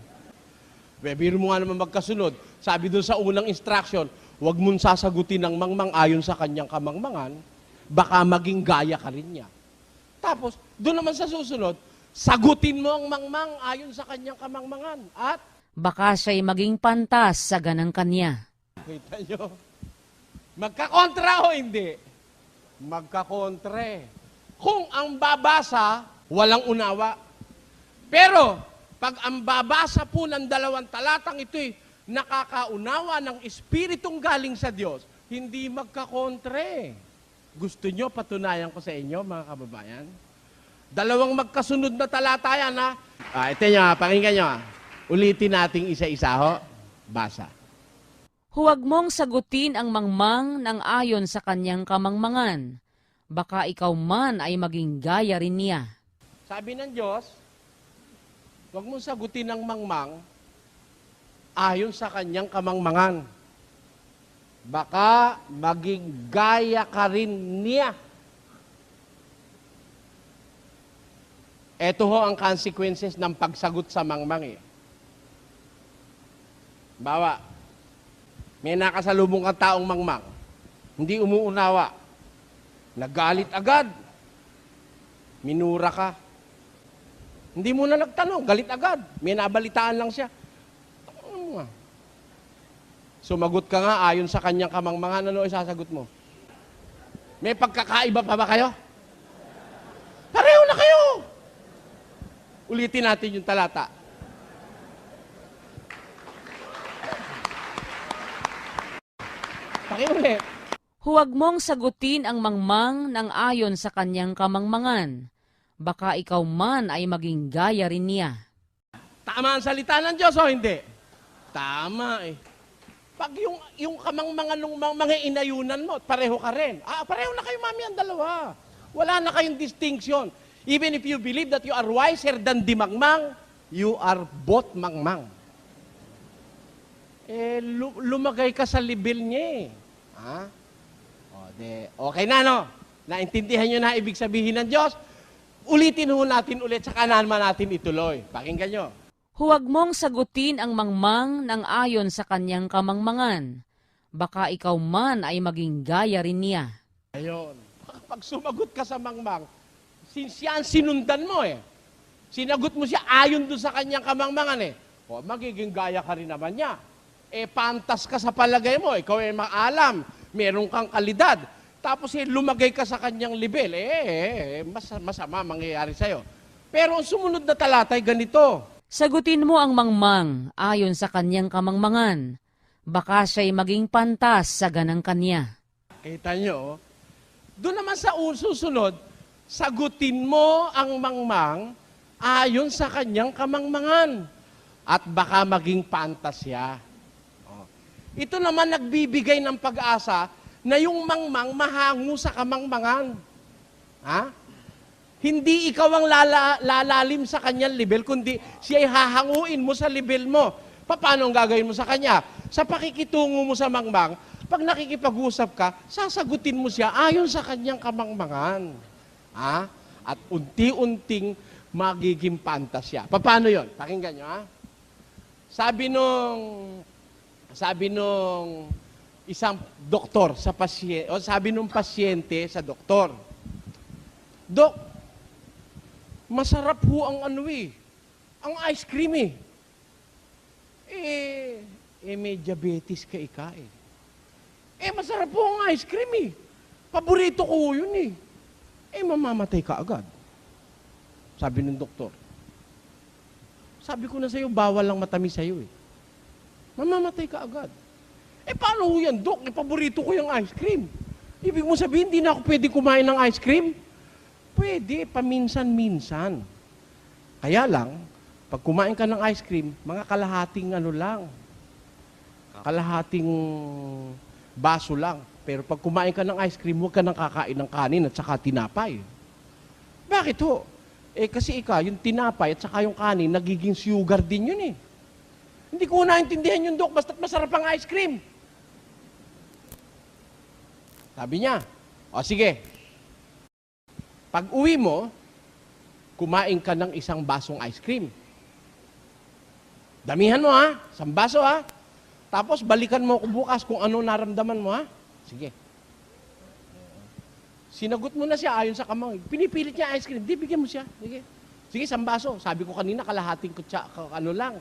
Biro mo nga naman magkasunod. Sabi doon sa unang instruction, huwag mong sasagutin ng mangmang ayon sa kanyang kamangmangan, baka maging gaya ka rin niya. Tapos, doon naman sa susunod, sagutin mo ang mangmang ayon sa kanyang kamangmangan. At, Baka siya'y maging pantas sa ganang kanya. kita nyo, magkakontra o hindi? Magkakontre. Kung ang babasa, walang unawa. Pero, pag ang babasa po ng dalawang talatang ito'y nakakaunawa ng Espiritong galing sa Diyos, hindi magkakontre. Gusto nyo patunayan ko sa inyo, mga kababayan? Dalawang magkasunod na talata yan, ha? Ito nyo, pakinggan nyo. Ulitin nating isa-isa, ho. Basa. Huwag mong sagutin ang mangmang ng ayon sa kanyang kamangmangan. Baka ikaw man ay maging gaya rin niya. Sabi ng Diyos, huwag mong sagutin ng mangmang ayon sa kanyang kamangmangan. Baka maging gaya ka rin niya. Ito ho ang consequences ng pagsagot sa mangmang. Bawa, may nakasalubong kang taong mangmang, hindi umuunawa, nagalit agad, minura ka. Hindi mo na nagtanong, galit agad, may nabalitaan lang siya. Sumagot ka nga ayon sa kanyang kamangmangan, ano isasagot mo? May pagkakaiba pa ba kayo? Pareho na kayo! Ulitin natin yung talata. Pakiulit. Huwag mong sagutin ang mangmang ng ayon sa kanyang kamangmangan. Baka ikaw man ay maging gaya rin niya. Tama ang salita ng Diyos o hindi? Tama eh. Pag yung kamangmangan ng mga inayunan mo, pareho ka rin. Pareho na kayo, mami, ang dalawa. Wala na kayong distinction. Even if you believe that you are wiser than the mangmang, you are both mangmang. Lumagay ka sa level niya eh. Okay na, no? Naintindihan nyo na ibig sabihin ng Diyos? Ulitin ho natin ulit, saka naman natin ituloy. Pakinggan nyo. Huwag mong sagutin ang mangmang ng ayon sa kanyang kamangmangan. Baka ikaw man ay maging gaya rin niya. Ayun. Pag sumagot ka sa mangmang, siya ang sinundan mo eh. Sinagot mo siya ayon doon sa kanyang kamangmangan eh. Magiging gaya ka rin naman niya. Pantas ka sa palagay mo. Ikaw ay maalam. Meron kang kalidad. Tapos lumagay ka sa kanyang level. Masama mangyayari sa'yo. Pero ang sumunod na talata ay ganito. Sagutin mo ang mangmang ayon sa kanyang kamangmangan. Baka siya'y maging pantas sa ganang kanya. Kita nyo, doon naman sa susunod, sagutin mo ang mangmang ayon sa kanyang kamangmangan. At baka maging pantas siya. Ito naman nagbibigay ng pag-asa na yung mangmang mahango sa kamangmangan. Ha? Hindi ikaw ang lalalim sa kanyang level, kundi siya ay hahanguin mo sa level mo. Paano ang gagawin mo sa kanya? Sa pakikitungo mo sa mangmang, pag nakikipag-usap ka, sasagutin mo siya ayon sa kanyang kamangmangan. Ha? At unti-unting magiging pantas siya. Paano yon? Pakinggan nyo, ha? Sabi nung isang doktor sa pasyente, o sabi nung pasyente sa doktor, Dok, masarap ho ang ang ice cream may diabetes ka ika masarap po ang ice cream Paborito ko yun mamamatay ka agad. Sabi ng doktor. Sabi ko na sa'yo, bawal lang matamis sa'yo Mamamatay ka agad. Paano ho yan, Dok? Paborito ko yung ice cream. Ibig mo sabihin, hindi na ako pwede kumain ng ice cream? Pwede, paminsan-minsan. Kaya lang, pag kumain ka ng ice cream, mga kalahating kalahating baso lang. Pero pag kumain ka ng ice cream, huwag ka nang kakain ng kanin at saka tinapay. Bakit ho? Kasi yung tinapay at saka yung kanin, nagiging sugar din yun Hindi ko naintindihan yun, Dok, basta't masarap ang ice cream. Sabi niya, sige. Pag uwi mo, kumain ka ng isang basong ice cream. Damihan mo isang baso Tapos balikan mo bukas kung ano naramdaman mo Sige. Sinagot mo na siya ayon sa kamang. Pinipilit niya ice cream, di bigyan mo siya. Sige. Sige, isang baso. Sabi ko kanina, kalahating kutsa, lang.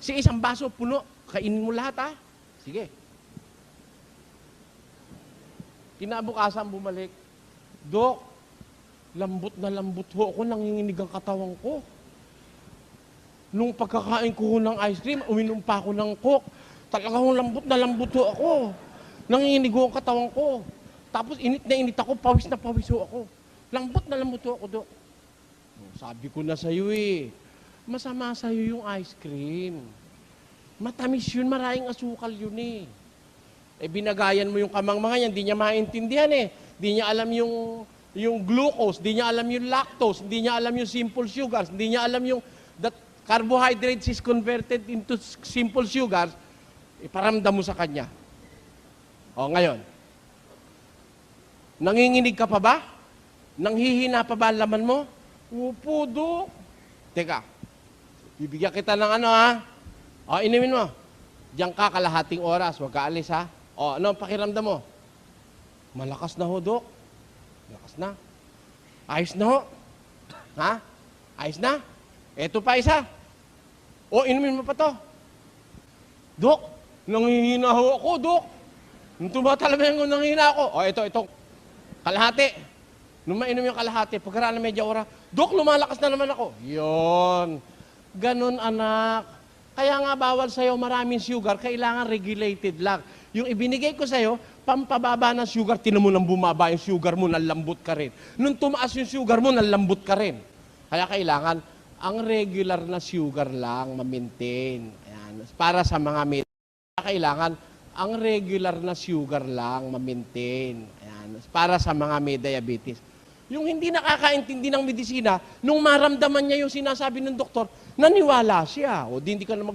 Sige, isang baso, puno. Kainin mo lahat Sige. Kinabukasan bumalik. Dok, lambot na lambot ho ako, nanginginig ang katawan ko. Nung pagkakain ko ng ice cream, uminom pa ako ng Coke. Talagang lambot na lambot ho ako. Nanginginig ho ang katawan ko. Tapos init na init ako, pawis na pawis ho ako. Lambot na lambot ho ako, Dok. Sabi ko na sa'yo masama sa'yo yung ice cream. Matamis yun, maraming asukal yun binagayan mo yung kamangmangan yan, hindi niya maintindihan Hindi niya alam yung glucose, hindi niya alam yung lactose, hindi niya alam yung simple sugars, hindi niya alam yung that carbohydrates is converted into simple sugars, iparamdam mo sa kanya. Ngayon, nanginginig ka pa ba? Nanghihina pa ba ang laman mo? Upo, Dok. Teka, bibigyan kita ng inumin mo. Diyan ka kalahating oras, huwag ka alis ano ang pakiramdam mo? Malakas na ho, Dok. Malakas na. Ayos na ho. Ayos na. Eto pa isa. Inumin mo pa to. Dok, nanghihina ho ako, Dok. Nung tumatalaban ko, nanghihina ako. Ito. Kalahati. Nung mainom yung kalahati, pagkaraan na medya ora, Dok, lumalakas na naman ako. Yon. Ganon, anak. Kaya nga bawal sa'yo maraming sugar, kailangan regulated lang. Yung ibinigay ko sa'yo, pampababa ng sugar, tinan mo nang bumaba yung sugar mo, nalambot ka rin. Nung tumaas yung sugar mo, nalambot ka rin. Kaya kailangan, ang regular na sugar lang ma-maintain. Ayan. Para sa mga may kailangan, ang regular na sugar lang ma-maintain. Ayan. Para sa mga may diabetes. Yung hindi nakakaintindi ng medisina, nung maramdaman niya yung sinasabi ng doktor, naniwala siya. Hindi ka na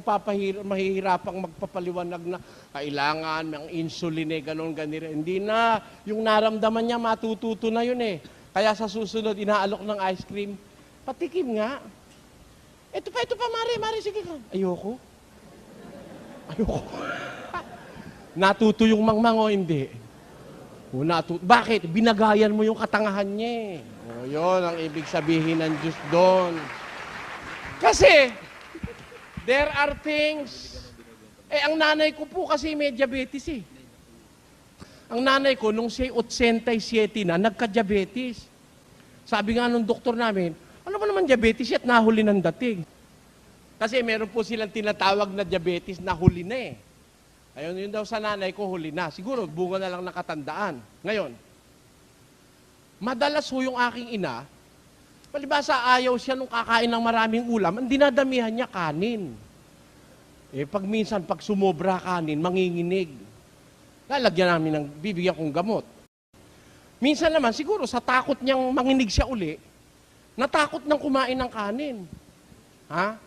mahihirapang magpapaliwanag na kailangan ng insulin ganon. Hindi na. Yung naramdaman niya, matututo na yun Kaya sa susunod, inaalok ng ice cream, patikim nga. Ito pa, Mari, sige ka. Ayoko. Natuto yung mangmango, hindi. Bakit? Binagayan mo yung katangahan niya yun ang ibig sabihin ng Diyos doon. Kasi, there are things, ang nanay ko po kasi may diabetes Ang nanay ko, nung siya 87 na, nagka-diabetes. Sabi nga nung doktor namin, ano ba naman diabetes at nahuli ng dating? Kasi meron po silang tinatawag na diabetes na huli na eh. Ayun, yun daw sa nanay ko, huli na. Siguro, bunga na lang nakatandaan. Ngayon, madalas ho yung aking ina, palibasa ayaw siya nung kakain ng maraming ulam, ang dinadamihan niya kanin. Eh, pag minsan, pag sumobra kanin, manginginig. Lalagyan namin ng bibigyan kong gamot. Minsan naman, siguro, sa takot niyang manginig siya uli, natakot nang kumain ng kanin. Ha?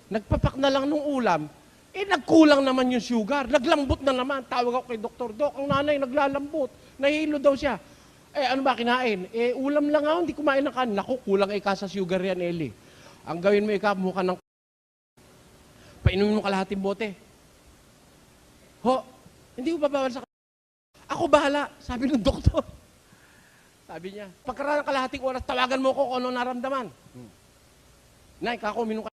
Nagpapak na lang nung ulam, eh nagkulang naman yung sugar, naglambot na naman. Tawag ako kay Dr. Doc, ang nanay naglalambot, nahihilo daw siya. Eh ano ba kinain? Eh ulam lang ako, hindi kumain ng kanin. Naku, kulang ika sa sugar yan, Eli. Ang gawin mo ika, mukha ng painumin mo kalahating bote. Ho, hindi ko babawal sa ako bahala, sabi ng doktor. Sabi niya, pagkaraan ng kalahating oras, tawagan mo ko kung ano naramdaman. Nay, kako, minum ka.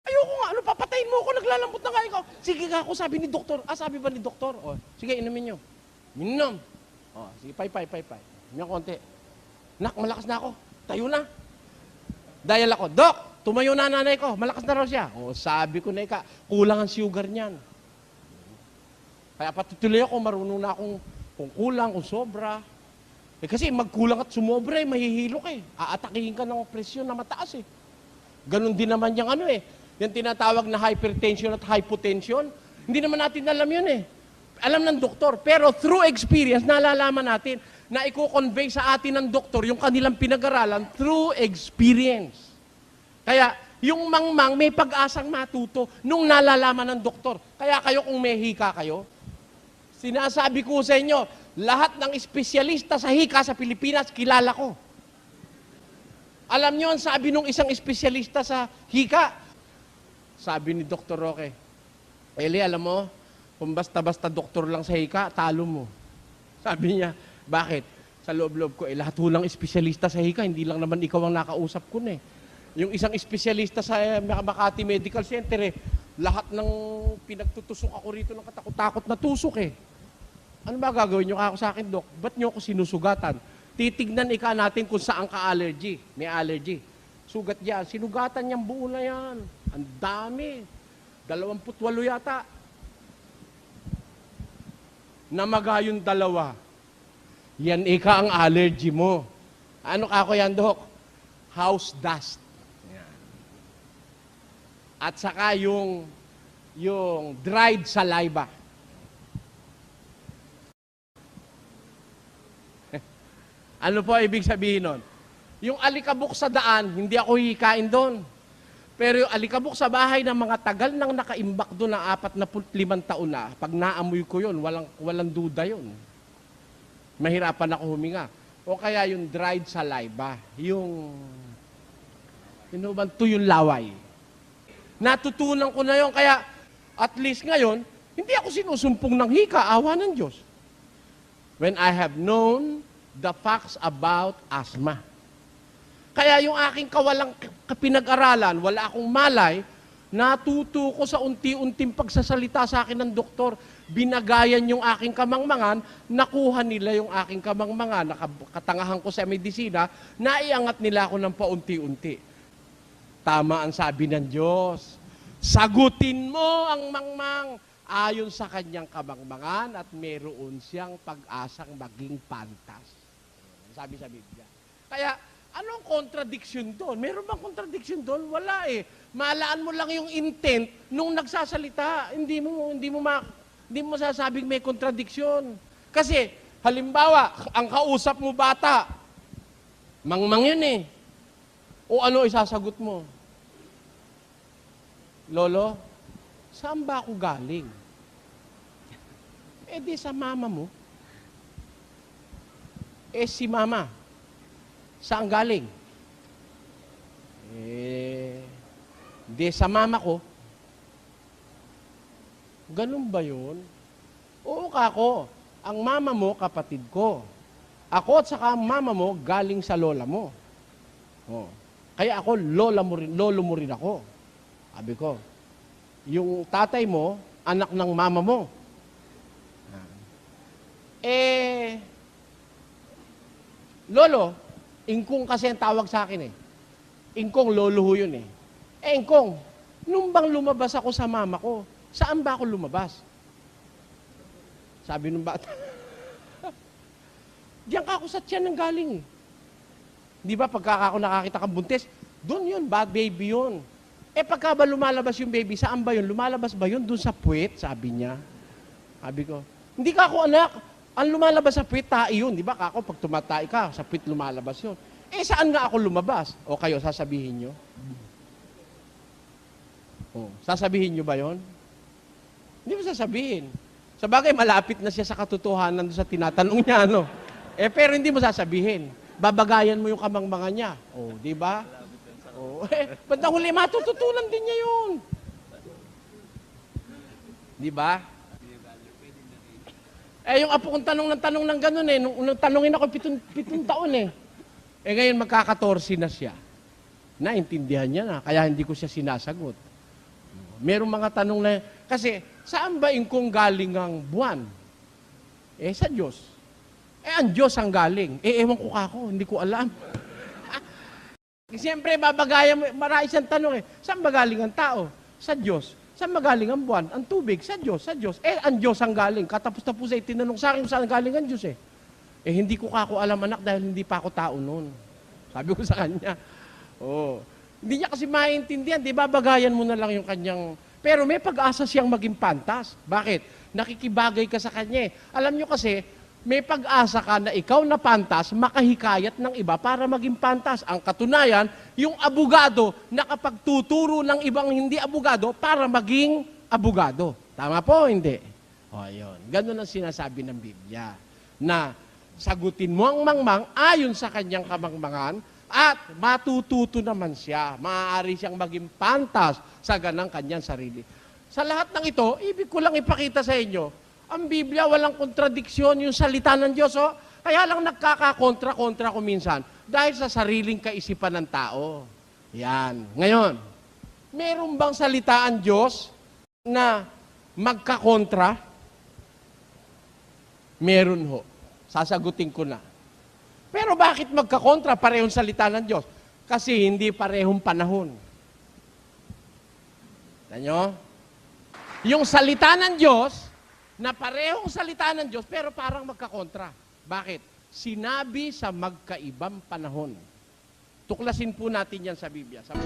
Ayoko nga, ano, papatayin mo ako, naglalambot na nga ikaw. Sige ka ako, sabi ni doktor. Ah, sabi ba ni doktor? O, sige, inumin nyo. Minom. O, sige, pay. Minom konti. Nak, malakas na ako. Tayo na. Dial ako, Dok, tumayo na nanay ko. Malakas na raw siya. O, sabi ko na ika, kulang ang sugar niyan. Kaya patutuloy ako, marunong na akong kung kulang, kung sobra. Eh kasi magkulang at sumobra, eh, mahihilo ka eh. Aatakihin ka ng presyon na mataas eh. Ganon din naman yung ano eh. Yung tinatawag na hypertension at hypotension. Hindi naman natin alam yun eh. Alam ng doktor. Pero through experience, nalalaman natin na i-convey sa atin ng doktor yung kanilang pinag-aralan through experience. Kaya yung mangmang may pag-asang matuto nung nalalaman ng doktor. Kaya kayo kung may hika kayo, sinasabi ko sa inyo, lahat ng espesyalista sa hika sa Pilipinas, kilala ko. Alam niyo ang sabi nung isang espesyalista sa hika? Sabi ni Dr. Roque, Eli, alam mo, kung basta-basta doktor lang sa hika, talo mo. Sabi niya, bakit? Sa loob-loob ko, lahat hulang espesyalista sa hika, hindi lang naman ikaw ang nakausap ko na eh. Yung isang espesyalista sa Makati Medical Center, lahat ng pinagtutusok ako rito ng katakot-takot na tusok eh. Ano ba gagawin niyo ako sa akin, Dok? Ba't niyo ako sinusugatan? Titignan ika natin kung saan ka allergy. May allergy. Sugat yan. Sinugatan niyang buo na yan. Ang dami. 28 yata. Namaga yung dalawa. Yan ika ang allergy mo. Ano kako yan, Dok? House dust. Yan. At saka yung dried saliva. Ano po ibig sabihin nun? Yung alikabok sa daan, hindi ako hikain doon. Pero yung alikabok sa bahay ng mga tagal nang nakaimbak doon ng 45 taon na, pag naamoy ko yun, walang duda yun. Mahirapan ako huminga. O kaya yung dried saliva, yung tuyong laway. Natutunan ko na yun, kaya at least ngayon, hindi ako sinusumpong ng hika, awa ng Diyos. When I have known the facts about asthma. Kaya yung aking kawalang pinag-aralan, wala akong malay, natuto ko sa unti-unting pagsasalita sa akin ng doktor, binagayan yung aking kamangmangan, nakuha nila yung aking kamangmangan, nakatangahan ko sa medisina, naiangat nila ako ng paunti-unti. Tama ang sabi ng Diyos, sagutin mo ang mangmang ayon sa kanyang kamangmangan at meron siyang pag-asang maging pantas. Sabi sa Biblia. Kaya, anong contradiction doon? Meron bang contradiction doon? Wala eh. Malaan mo lang yung intent nung nagsasalita. Hindi mo masasabing may contradiction. Kasi, halimbawa, ang kausap mo bata, mangmang yun eh. O ano isasagot mo? Lolo, saan ba ako galing? Eh di sa mama mo. Eh si mama, saan galing? Di sa mama ko. Ganun ba yun? Oo kako, ang mama mo kapatid ko. Ako at saka ang mama mo galing sa lola mo. Oh. Kaya ako, lolo mo rin ako. Sabi ko, yung tatay mo, anak ng mama mo. Lolo, ingkong kasi ang tawag sa akin eh. Ingkong, lolo ho yun eh. Ingkong, Nung bang lumabas ako sa mama ko, saan ba ako lumabas? Sabi nung bata, diyan ka ako sa tiyan ng galing eh. Di ba pagka ako nakakita kang buntis, doon yun, bad baby yun. Eh pagka ba lumalabas yung baby, saan ba yun? Lumalabas ba yun? Doon sa puwet, sabi niya. Sabi ko, hindi ka ako anak. Ang lumalabas sa puwet, tae yun. Di ba ako, pag tumatay ka, sa puwet lumalabas yun. Eh saan nga ako lumabas? O kayo, sasabihin nyo? O, sasabihin nyo ba yun? Hindi mo sasabihin. Sa bagay, malapit na siya sa katotohanan sa tinatanong niya, no? Eh pero hindi mo sasabihin. Babagayan mo yung kamangmangan niya. O, di ba? Oh, bandang huli, matututunan din niya yun. Di ba? Eh, yung apo kong tanong ng ganun eh. Nung tanongin ako, 7 taon eh. Eh, ngayon magkaka-14 na siya. Naintindihan niya na, kaya hindi ko siya sinasagot. Merong mga tanong na, kasi, saan ba kung galing ang buwan? Eh, sa Diyos. Eh, ang Diyos ang galing. Eh, ewan ko kako, hindi ko alam. Siyempre, babagayan mo, marami siyang tanong eh, saan ba galing ang tao? Sa Diyos. Saan ba galing ang buwan? Ang tubig? Sa Diyos, sa Diyos. Eh, ang Diyos ang galing. Katapos-tapos ay tinanong sa akin saan galing ang Diyos eh. Eh, hindi ko kako alam anak dahil hindi pa ako tao noon. Sabi ko sa kanya. Oh. Hindi niya kasi maintindihan, di ba? Bagayan mo na lang yung kanyang... Pero may pag-asa siyang maging pantas. Bakit? Nakikibagay ka sa kanya eh. Alam niyo kasi, may pag-asa ka na ikaw na pantas, makahikayat ng iba para maging pantas. Ang katunayan, yung abogado nakapagtuturo ng ibang hindi abogado para maging abogado. Tama po, hindi? O, yun. Ganun ang sinasabi ng Biblia. Na sagutin mo ang mangmang ayon sa kanyang kamangmangan at matututo naman siya. Maaari siyang maging pantas sa ganang kanyang sarili. Sa lahat ng ito, ibig ko lang ipakita sa inyo, ang Biblia, walang kontradiksyon yung salita ng Diyos. Oh. Kaya lang nagkakakontra-kontra ko minsan dahil sa sariling kaisipan ng tao. Yan. Ngayon, meron bang salita ang Diyos na magkakontra? Meron ho. Sasagutin ko na. Pero bakit magkakontra? Parehong salita ng Diyos. Kasi hindi parehong panahon. Tanyo? Yung salita ng Diyos, na parehong salita ng Diyos, pero parang magkakontra. Bakit? Sinabi sa magkaibang panahon. Tuklasin po natin yan sa Biblia. Sa